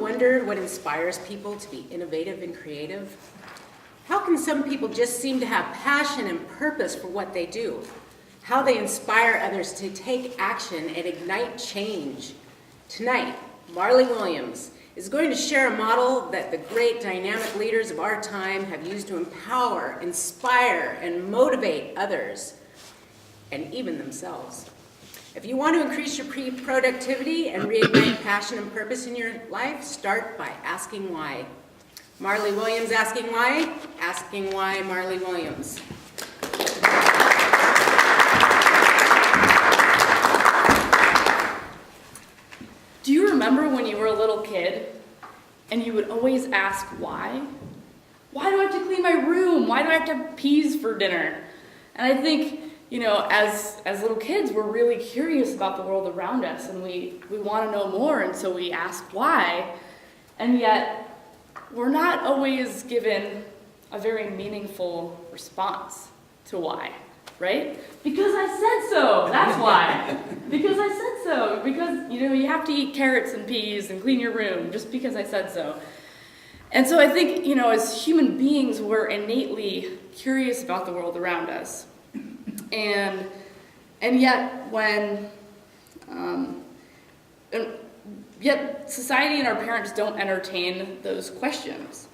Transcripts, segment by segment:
wondered what inspires people to be innovative and creative? How can some people just seem to have passion and purpose for what they do? How they inspire others to take action and ignite change? Tonight, Marley Williams is going to share a model that the great dynamic leaders of our time have used to empower, inspire, and motivate others, and even themselves. If you want to increase your productivity and reignite passion and purpose in your life, start by asking why. Marley Williams asking why Marley Williams. Do you remember when you were a little kid and you would always ask why? Why do I have to clean my room? Why do I have to have peas for dinner? And I think, as little kids, we're really curious about the world around us, and we want to know more, and so we ask why. And yet, we're not always given a very meaningful response to why, right? Because I said so, that's why. Because I said so. Because, you have to eat carrots and peas and clean your room just because I said so. And so I think, as human beings, we're innately curious about the world around us. And yet yet society and our parents don't entertain those questions.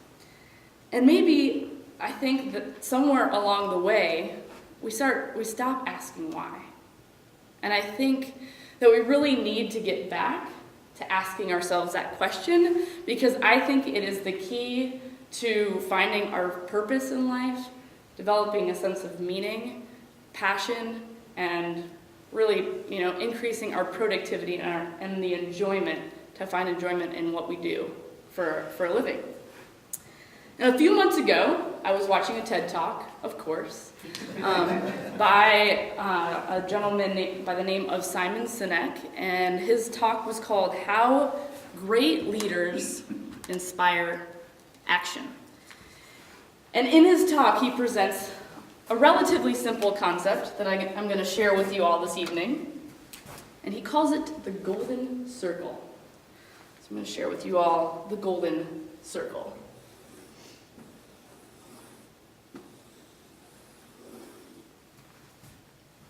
And maybe I think that somewhere along the way, we stop asking why. And I think that we really need to get back to asking ourselves that question, because I think it is the key to finding our purpose in life, developing a sense of meaning, passion, and really, increasing our productivity and the enjoyment, to find enjoyment in what we do for a living. Now, a few months ago, I was watching a TED Talk, of course, by a gentleman by the name of Simon Sinek, and his talk was called How Great Leaders Inspire Action. And in his talk, he presents a relatively simple concept that I'm going to share with you all this evening, and he calls it the golden circle. So I'm going to share with you all the golden circle.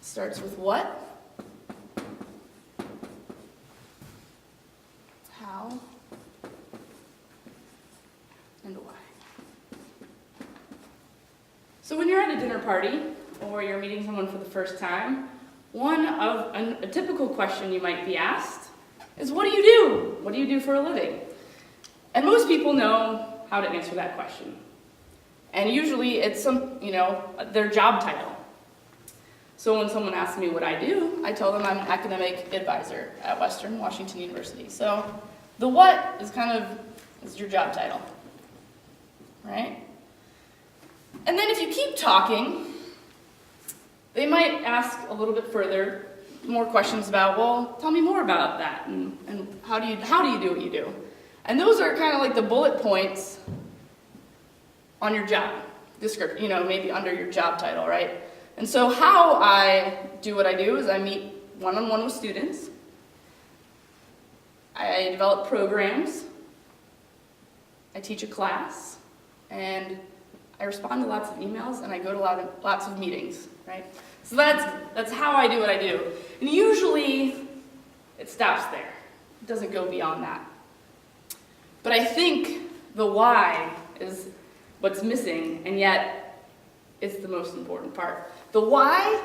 Starts with what, how, and why. So when you're at a dinner party or you're meeting someone for the first time, a typical question you might be asked is, what do you do? What do you do for a living? And most people know how to answer that question. And usually it's their job title. So when someone asks me what I do, I tell them I'm an academic advisor at Western Washington University. So the what is your job title, right? And then if you keep talking, they might ask a little bit further, more questions about, well, tell me more about that, and how do you do what you do? And those are kind of like the bullet points on your job description, maybe under your job title, right? And so how I do what I do is I meet one-on-one with students. I develop programs. I teach a class. And I respond to lots of emails, and I go to lots of meetings, right? So that's how I do what I do. And usually it stops there. It doesn't go beyond that. But I think the why is what's missing, and yet it's the most important part. The why,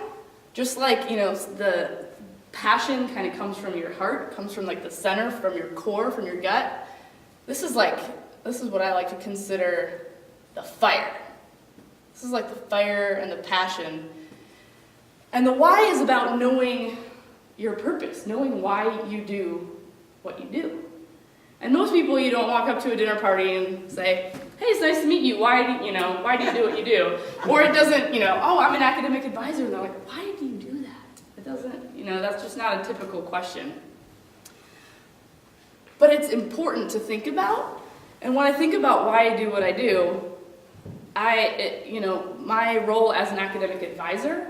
just like, the passion kind of comes from your heart, comes from like the center, from your core, from your gut. This is what I like to consider the fire. This is like the fire and the passion. And the why is about knowing your purpose, knowing why you do what you do. And most people, you don't walk up to a dinner party and say, hey, it's nice to meet you. Why do you do what you do? Or it doesn't, oh, I'm an academic advisor. And they're like, why do you do that? It doesn't, that's just not a typical question. But it's important to think about. And when I think about why I do what I do, my role as an academic advisor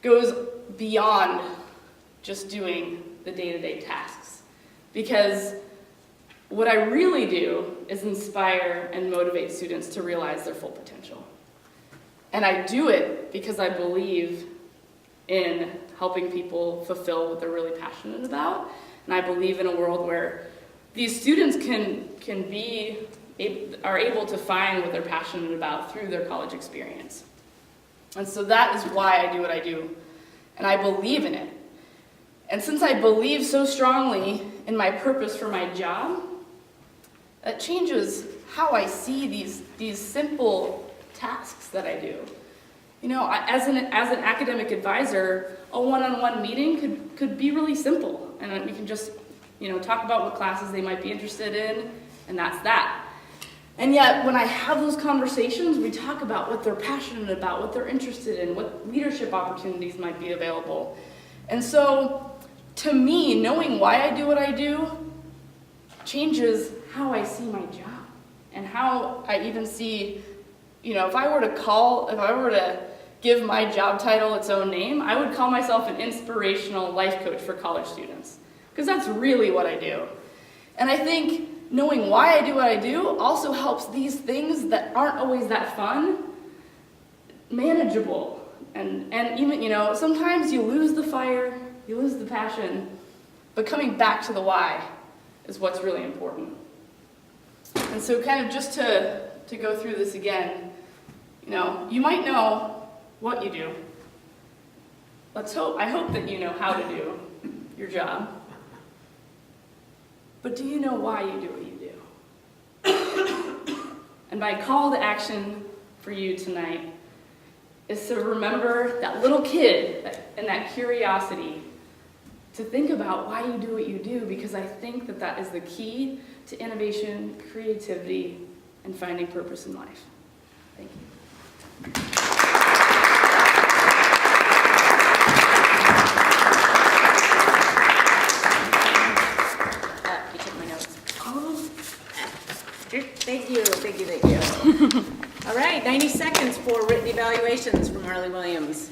goes beyond just doing the day-to-day tasks. Because What I really do is inspire and motivate students to realize their full potential. And I do it because I believe in helping people fulfill what they're really passionate about. And I believe in a world where these students are able to find what they're passionate about through their college experience. And so that is why I do what I do. And I believe in it. And since I believe so strongly in my purpose for my job, that changes how I see these simple tasks that I do. You know, as an academic advisor, a one-on-one meeting could be really simple. And we can just, talk about what classes they might be interested in, and that's that. And yet, when I have those conversations, we talk about what they're passionate about, what they're interested in, what leadership opportunities might be available. And so, to me, knowing why I do what I do changes how I see my job and how I even see, if I were to give my job title its own name, I would call myself an inspirational life coach for college students, because that's really what I do. And I think knowing why I do what I do also helps these things that aren't always that fun manageable. And even, sometimes you lose the fire, you lose the passion, but coming back to the why is what's really important. And so kind of just to go through this again, you might know what you do. I hope that you know how to do your job. But do you know why you do what you do? And my call to action for you tonight is to remember that little kid and that curiosity, to think about why you do what you do, because I think that is the key to innovation, creativity, and finding purpose in life. Thank you. You took my notes. Oh. Thank you. All right, 90 seconds for written evaluations from Marley Williams.